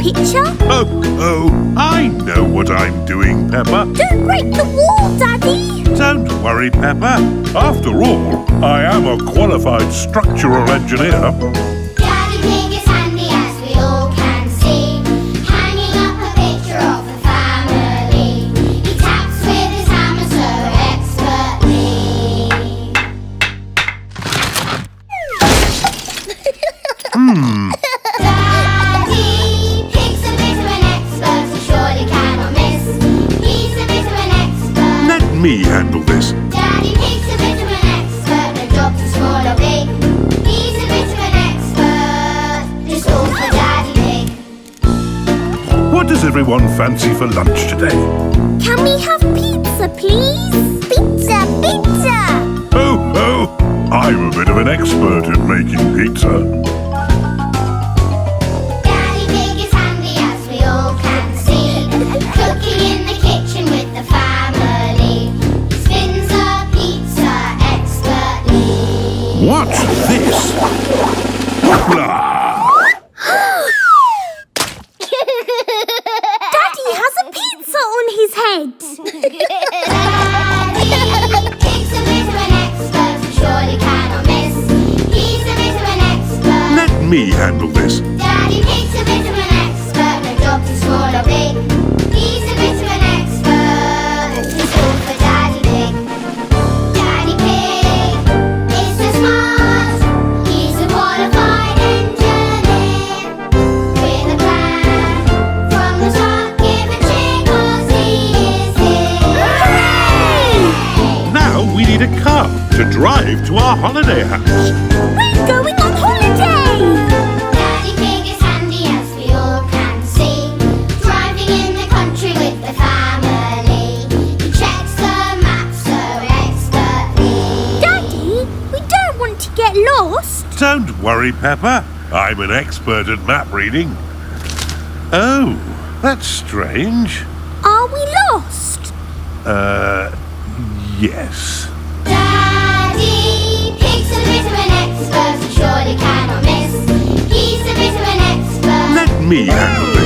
picture? Oh, I know what I'm doing, Peppa. Don't break the wall, Daddy. Don't worry, Peppa. After all, I am a qualified structural engineer. Daddy Pig is handy as we all can see, hanging up a picture of the family. He taps with his hammer so expertly. Daddy Pig's a bit of an expert, he surely cannot miss. He's a bit of an expert. Let me handle this. Daddy Pig's a bit of an expert, no job too small or big. He's a bit of an expert, just all for Daddy Pig. What does everyone fancy for lunch today? Can we have pizza, please? Pizza, pizza. Oh, I'm a bit of an expert at making pizza. Daddy Pig is handy as we all can see, cooking in the kitchen with the family. He spins a pizza expertly. What's this? Hoopla! Daddy has a pizza on his head. Daddy Pig's a bit of an expert, he surely cannot miss. He's a bit of an expert. Let me handle this. Daddy Pig's a bit of an expert, no job too small or big. He's a bit of an expert, it's all for Daddy Pig. Daddy Pig is so smart, he's a qualified engineer. With a plan from the top, give a cheer 'cause he is here. Hooray! Now we need a car to drive to our holiday house. We're going on holiday. Daddy Pig is handy as we all can see, driving in the country with the family. He checks the map so expertly. Daddy, we don't want to get lost. Don't worry, Peppa. I'm an expert at map reading. Oh, that's strange. Are we lost? Yes. Daddy Pig's a bit of an expert, he surely cannot miss. He's a bit of an expert. Let me handle